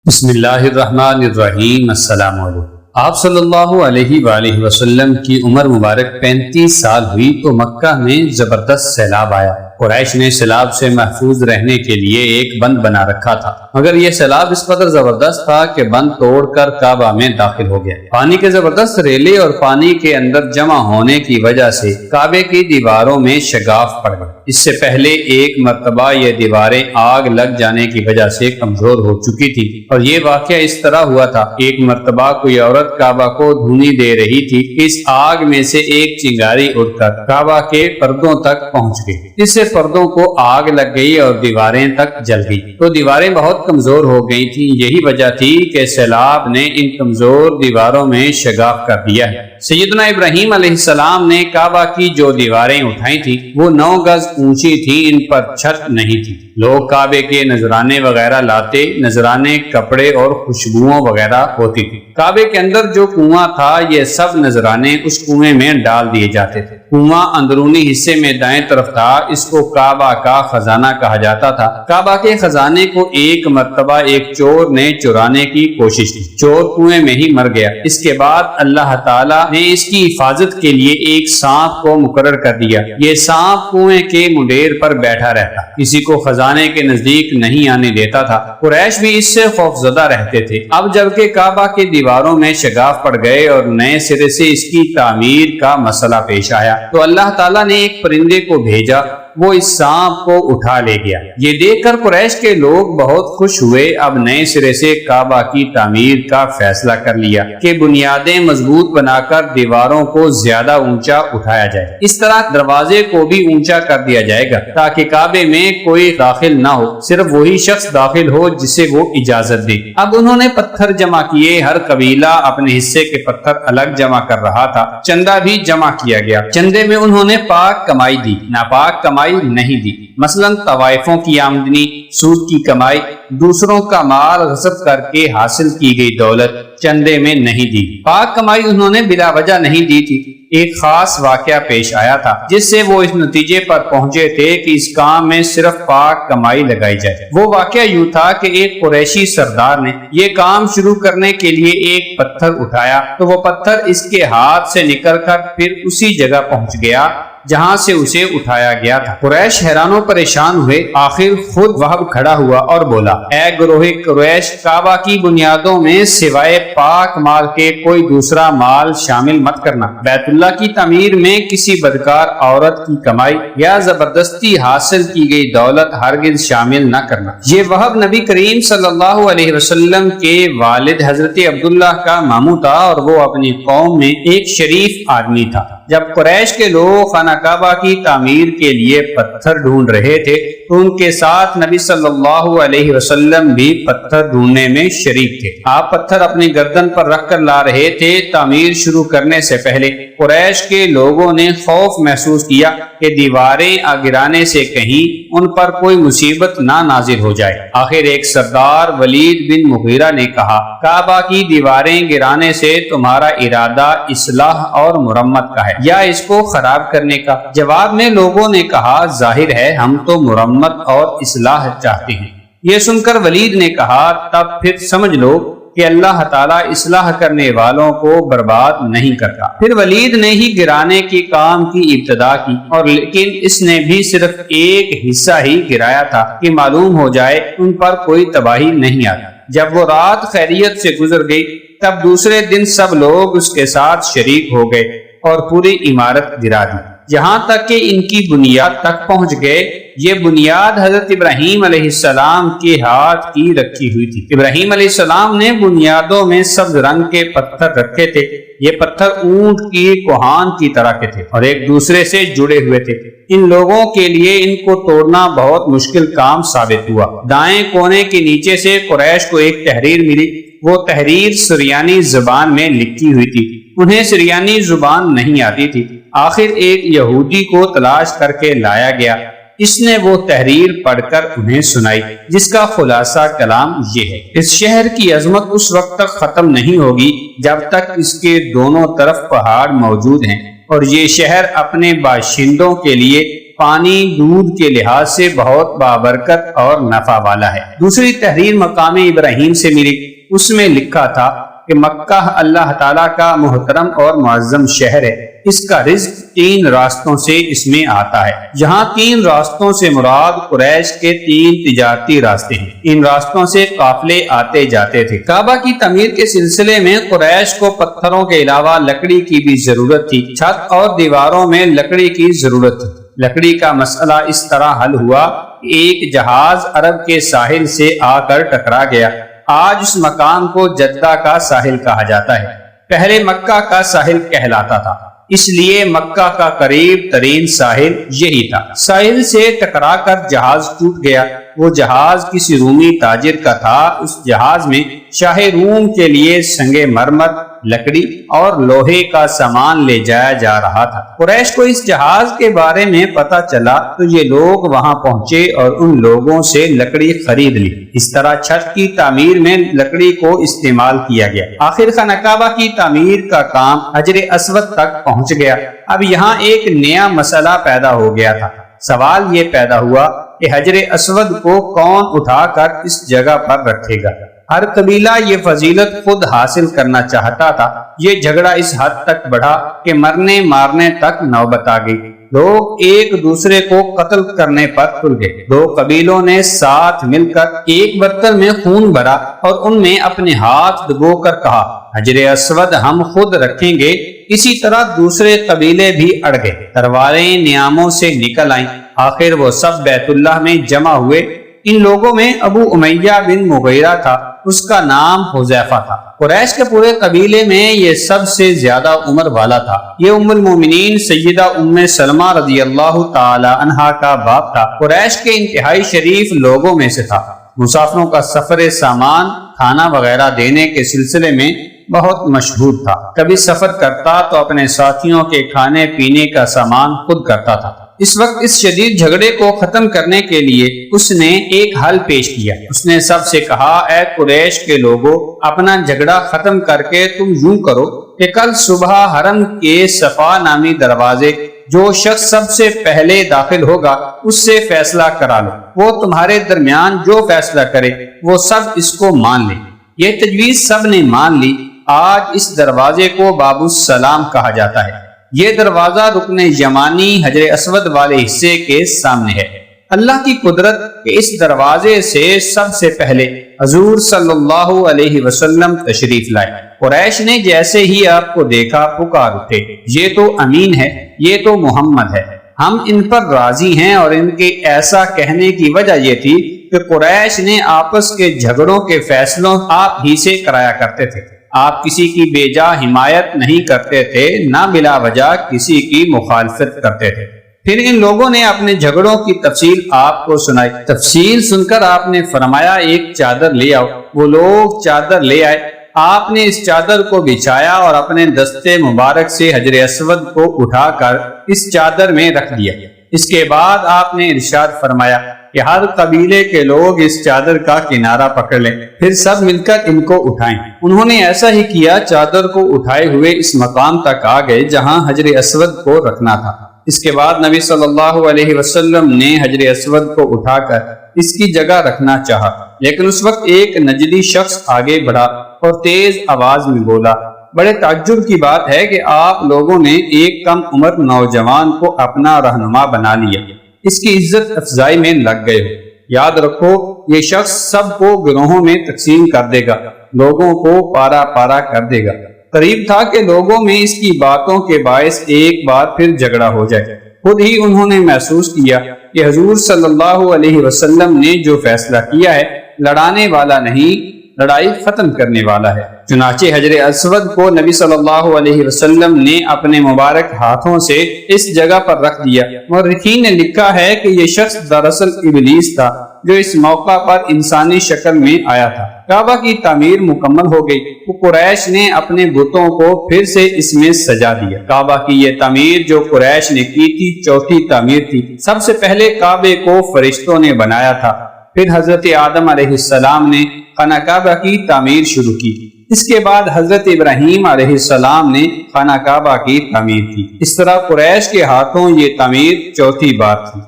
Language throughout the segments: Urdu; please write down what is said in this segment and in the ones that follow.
بسم اللہ الرحمن الرحیم۔ السلام علیکم۔ آپ صلی اللہ علیہ وآلہ وسلم کی عمر مبارک 35 سال ہوئی تو مکہ میں زبردست سیلاب آیا۔ قریش نے سیلاب سے محفوظ رہنے کے لیے ایک بند بنا رکھا تھا، مگر یہ سیلاب اس قدر زبردست تھا کہ بند توڑ کر کعبہ میں داخل ہو گیا۔ پانی کے زبردست ریلے اور پانی کے اندر جمع ہونے کی وجہ سے کعبے کی دیواروں میں شگاف پڑ گئے۔ اس سے پہلے ایک مرتبہ یہ دیواریں آگ لگ جانے کی وجہ سے کمزور ہو چکی تھی، اور یہ واقعہ اس طرح ہوا تھا۔ ایک مرتبہ کوئی عورت کعبہ کو دھونی دے رہی تھی، اس آگ میں سے ایک چنگاری اٹھ کر کعبہ کے پردوں تک پہنچ گئی، جس سے پردوں کو آگ لگ گئی اور دیواریں تک جل گئی۔ تو دیواریں بہت کمزور ہو گئی تھیں، یہی وجہ تھی کہ سیلاب نے ان کمزور دیواروں میں شگاف کر دیا ہے۔ سیدنا ابراہیم علیہ السلام نے کعبہ کی جو دیواریں اٹھائی تھی وہ 9 گز اونچی تھی، ان پر چھت نہیں تھی۔ لوگ کعبے کے نذرانے وغیرہ لاتے، نذرانے کپڑے اور خوشبوؤں وغیرہ ہوتی تھی۔ کعبے کے اندر جو کنواں تھا یہ سب نذرانے اس کنویں میں ڈال دیے جاتے تھے۔ کنواں اندرونی حصے میں دائیں طرف تھا، اس کو کعبہ کا خزانہ کہا جاتا تھا۔ کعبہ کے خزانے کو ایک مرتبہ ایک چور نے چرانے کی کوشش کی، چور کنویں میں ہی مر گیا۔ اس کے بعد اللہ تعالیٰ نے اس کی حفاظت کے لیے ایک سانپ کو مقرر کر دیا۔ یہ سانپ کنویں کے منڈیر پر بیٹھا رہتا، کسی کو خزانے کے نزدیک نہیں آنے دیتا تھا۔ قریش بھی اس سے خوفزدہ رہتے تھے۔ اب جبکہ کعبہ کے دیواروں میں شگاف پڑ گئے اور نئے سرے سے اس کی تعمیر کا مسئلہ پیش آیا تو اللہ تعالیٰ نے ایک پرندے کو بھیجا، وہ اس سانپ کو اٹھا لے گیا۔ یہ دیکھ کر قریش کے لوگ بہت خوش ہوئے۔ اب نئے سرے سے کعبہ کی تعمیر کا فیصلہ کر لیا کہ بنیادیں مضبوط بنا کر دیواروں کو زیادہ اونچا اٹھایا جائے۔ اس طرح دروازے کو بھی اونچا کر دیا جائے گا تاکہ کعبے میں کوئی داخل نہ ہو، صرف وہی شخص داخل ہو جسے وہ اجازت دے۔ اب انہوں نے پتھر جمع کیے، ہر قبیلہ اپنے حصے کے پتھر الگ جمع کر رہا تھا۔ چندہ بھی جمع کیا گیا، چندے میں انہوں نے پاک کمائی دی، ناپاک کمائی نہیں دی۔ مثلا طوائفوں کی آمدنی، سود کی کمائی، دوسروں کا مال غصب کر کے حاصل کی گئی دولت چندے میں نہیں دی۔ پاک کمائی انہوں نے بلا وجہ نہیں دی تھی۔ ایک خاص واقعہ پیش آیا تھا جس سے وہ اس نتیجے پر پہنچے تھے کہ اس کام میں صرف پاک کمائی لگائی جائے۔ وہ واقعہ یوں تھا کہ ایک قریشی سردار نے یہ کام شروع کرنے کے لیے ایک پتھر اٹھایا تو وہ پتھر اس کے ہاتھ سے نکل کر پھر اسی جگہ پہنچ گیا جہاں سے اسے اٹھایا گیا تھا۔ قریش حیران و پریشان ہوئے۔ آخر خود وہب کھڑا ہوا اور بولا، اے گروہ قریش، کعبہ کی بنیادوں میں سوائے پاک مال کے کوئی دوسرا مال شامل مت کرنا۔ بیت اللہ کی تعمیر میں کسی بدکار عورت کی کمائی یا زبردستی حاصل کی گئی دولت ہرگز شامل نہ کرنا۔ یہ وہب نبی کریم صلی اللہ علیہ وسلم کے والد حضرت عبداللہ کا ماموں تھا اور وہ اپنی قوم میں ایک شریف آدمی تھا۔ جب قریش کے لوگ خانہ کعبہ کی تعمیر کے لیے پتھر ڈھونڈ رہے تھے تو ان کے ساتھ نبی صلی اللہ علیہ وسلم بھی پتھر ڈھونڈنے میں شریک تھے۔ آپ پتھر اپنی گردن پر رکھ کر لا رہے تھے۔ تعمیر شروع کرنے سے پہلے قریش کے لوگوں نے خوف محسوس کیا کہ دیواریں گرانے سے کہیں ان پر کوئی مصیبت نہ نازل ہو جائے۔ آخر ایک سردار ولید بن مغیرہ نے کہا، کعبہ کی دیواریں گرانے سے تمہارا ارادہ اصلاح اور مرمت کا ہے یا اس کو خراب کرنے کا؟ جواب میں لوگوں نے کہا، ظاہر ہے ہم تو مرمت اور اصلاح چاہتے ہیں۔ یہ سن کر ولید نے کہا، تب پھر سمجھ لو کہ اللہ تعالیٰ اصلاح کرنے والوں کو برباد نہیں کرتا۔ پھر ولید نے ہی گرانے کی کام کی ابتدا کی، اور لیکن اس نے بھی صرف ایک حصہ ہی گرایا تھا کہ معلوم ہو جائے ان پر کوئی تباہی نہیں آتی۔ جب وہ رات خیریت سے گزر گئی تب دوسرے دن سب لوگ اس کے ساتھ شریک ہو گئے اور پوری عمارت گرا دی، جہاں تک کہ ان کی بنیاد تک پہنچ گئے۔ یہ بنیاد حضرت ابراہیم علیہ السلام کے ہاتھ کی رکھی ہوئی تھی۔ ابراہیم علیہ السلام نے بنیادوں میں سبز رنگ کے پتھر رکھے تھے۔ یہ پتھر اونٹ کی کوہان کی طرح کے تھے اور ایک دوسرے سے جڑے ہوئے تھے۔ ان لوگوں کے لیے ان کو توڑنا بہت مشکل کام ثابت ہوا۔ دائیں کونے کے نیچے سے قریش کو ایک تحریر ملی۔ وہ تحریر سریانی زبان میں لکھی ہوئی تھی۔ انہیں سریانی زبان نہیں آتی تھی۔ آخر ایک یہودی کو تلاش کر کے لایا گیا۔ اس نے وہ تحریر پڑھ کر انہیں سنائی، جس کا خلاصہ کلام یہ ہے، اس شہر کی عظمت اس وقت تک ختم نہیں ہوگی جب تک اس کے دونوں طرف پہاڑ موجود ہیں، اور یہ شہر اپنے باشندوں کے لیے پانی دودھ کے لحاظ سے بہت بابرکت اور نفع والا ہے۔ دوسری تحریر مقام ابراہیم سے ملی، اس میں لکھا تھا کہ مکہ اللہ تعالیٰ کا محترم اور معظم شہر ہے، اس کا رزق 3 راستوں سے اس میں آتا ہے۔ جہاں 3 راستوں سے مراد قریش کے 3 تجارتی راستے ہیں، ان راستوں سے قافلے آتے جاتے تھے۔ کعبہ کی تعمیر کے سلسلے میں قریش کو پتھروں کے علاوہ لکڑی کی بھی ضرورت تھی، چھت اور دیواروں میں لکڑی کی ضرورت تھی۔ لکڑی کا مسئلہ اس طرح حل ہوا کہ ایک جہاز عرب کے ساحل سے آ کر ٹکرا گیا۔ آج اس مقام کو جدہ کا ساحل کہا جاتا ہے، پہلے مکہ کا ساحل کہلاتا تھا، اس لیے مکہ کا قریب ترین ساحل یہی تھا۔ ساحل سے ٹکرا کر جہاز ٹوٹ گیا، وہ جہاز کسی رومی تاجر کا تھا۔ اس جہاز میں شاہ روم کے لیے سنگ مرمر، لکڑی اور لوہے کا سامان لے جایا جا رہا تھا۔ قریش کو اس جہاز کے بارے میں پتہ چلا تو یہ لوگ وہاں پہنچے اور ان لوگوں سے لکڑی خرید لی۔ اس طرح چھت کی تعمیر میں لکڑی کو استعمال کیا گیا۔ آخر خانہ کعبہ کی تعمیر کا کام حجر اسود تک پہنچ گیا۔ اب یہاں ایک نیا مسئلہ پیدا ہو گیا تھا۔ سوال یہ پیدا ہوا کہ حجر اسود کو کون اٹھا کر اس جگہ پر رکھے گا؟ ہر قبیلہ یہ فضیلت خود حاصل کرنا چاہتا تھا۔ یہ جھگڑا اس حد تک بڑھا کہ مرنے مارنے تک نوبت آ گئی۔ لوگ ایک دوسرے کو قتل کرنے پر تل گئے۔ 2 قبیلوں نے ساتھ مل کر ایک برتن میں خون بھرا اور ان میں اپنے ہاتھ ڈبو کر کہا، حجر اسود ہم خود رکھیں گے۔ اسی طرح دوسرے قبیلے بھی اڑ گئے، تلواریں نیاموں سے نکل آئیں۔ آخر وہ سب بیت اللہ میں جمع ہوئے۔ ان لوگوں میں ابو امیہ بن مغیرہ تھا، اس کا نام حذیفہ تھا۔ قریش کے پورے قبیلے میں یہ سب سے زیادہ عمر والا تھا۔ یہ ام المومنین سیدہ ام سلمہ رضی اللہ تعالی عنہا کا باپ تھا۔ قریش کے انتہائی شریف لوگوں میں سے تھا۔ مسافروں کا سفر سامان، کھانا وغیرہ دینے کے سلسلے میں بہت مشہور تھا۔ کبھی سفر کرتا تو اپنے ساتھیوں کے کھانے پینے کا سامان خود کرتا تھا۔ اس وقت اس شدید جھگڑے کو ختم کرنے کے لیے اس نے ایک حل پیش کیا۔ اس نے سب سے کہا، اے قریش کے لوگوں، اپنا جھگڑا ختم کر کے تم یوں کرو کہ کل صبح حرم کے صفا نامی دروازے جو شخص سب سے پہلے داخل ہوگا اس سے فیصلہ کرا لو۔ وہ تمہارے درمیان جو فیصلہ کرے وہ سب اس کو مان لے۔ یہ تجویز سب نے مان لی۔ آج اس دروازے کو باب السلام کہا جاتا ہے۔ یہ دروازہ رکن یمانی حجر اسود والے حصے کے سامنے ہے۔ اللہ کی قدرت کہ اس دروازے سے سب سے پہلے حضور صلی اللہ علیہ وسلم تشریف لائے۔ قریش نے جیسے ہی آپ کو دیکھا پکار اٹھے، یہ تو امین ہے، یہ تو محمد ہے، ہم ان پر راضی ہیں۔ اور ان کے ایسا کہنے کی وجہ یہ تھی کہ قریش نے آپس کے جھگڑوں کے فیصلوں آپ ہی سے کرایا کرتے تھے۔ آپ کسی کی بے جا حمایت نہیں کرتے تھے، نہ بلا وجہ کسی کی مخالفت کرتے تھے۔ پھر ان لوگوں نے اپنے جھگڑوں کی تفصیل آپ کو سنائی۔ تفصیل سن کر آپ نے فرمایا، ایک چادر لے آؤ۔ وہ لوگ چادر لے آئے۔ آپ نے اس چادر کو بچھایا اور اپنے دستے مبارک سے حجر اسود کو اٹھا کر اس چادر میں رکھ دیا۔ اس کے بعد آپ نے ارشاد فرمایا کہ ہر قبیلے کے لوگ اس چادر کا کنارہ پکڑ لیں، پھر سب مل کر ان کو اٹھائیں۔ انہوں نے ایسا ہی کیا، چادر کو اٹھائے ہوئے اس مقام تک آ گئے جہاں حجر اسود کو رکھنا تھا۔ اس کے بعد نبی صلی اللہ علیہ وسلم نے حجر اسود کو اٹھا کر اس کی جگہ رکھنا چاہا، لیکن اس وقت ایک نجدی شخص آگے بڑھا اور تیز آواز میں بولا۔ بڑے تعجب کی بات ہے کہ آپ لوگوں نے ایک کم عمر نوجوان کو اپنا رہنما بنا لیا، اس کی عزت افزائی میں لگ گئے ہو۔ یاد رکھو، یہ شخص سب کو گروہوں میں تقسیم کر دے گا، لوگوں کو پارا پارا کر دے گا۔ قریب تھا کہ لوگوں میں اس کی باتوں کے باعث ایک بار پھر جھگڑا ہو جائے۔ خود ہی انہوں نے محسوس کیا کہ حضور صلی اللہ علیہ وسلم نے جو فیصلہ کیا ہے لڑانے والا نہیں، لڑائی ختم کرنے والا ہے۔ چنانچہ حجر اسود کو نبی صلی اللہ علیہ وسلم نے اپنے مبارک ہاتھوں سے اس جگہ پر رکھ دیا۔ مورخین نے لکھا ہے کہ یہ شخص دراصل ابلیس تھا جو اس موقع پر انسانی شکل میں آیا تھا۔ کعبہ کی تعمیر مکمل ہو گئی تو قریش نے اپنے بتوں کو پھر سے اس میں سجا دیا۔ کعبہ کی یہ تعمیر جو قریش نے کی تھی چوتھی تعمیر تھی۔ سب سے پہلے کعبے کو فرشتوں نے بنایا تھا، پھر حضرت آدم علیہ السلام نے خانہ کعبہ کی تعمیر شروع کی۔ اس کے بعد حضرت ابراہیم علیہ السلام نے خانہ کعبہ کی تعمیر کی۔ اس طرح قریش کے ہاتھوں یہ تعمیر چوتھی بار تھی۔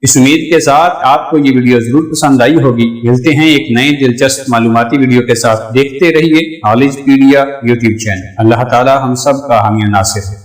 اس امید کے ساتھ آپ کو یہ ویڈیو ضرور پسند آئی ہوگی۔ ملتے ہیں ایک نئے دلچسپ معلوماتی ویڈیو کے ساتھ۔ دیکھتے رہیے نالج پیڈیا یوٹیوب چینل۔ اللہ تعالی ہم سب کا حامی و ناصر ہے۔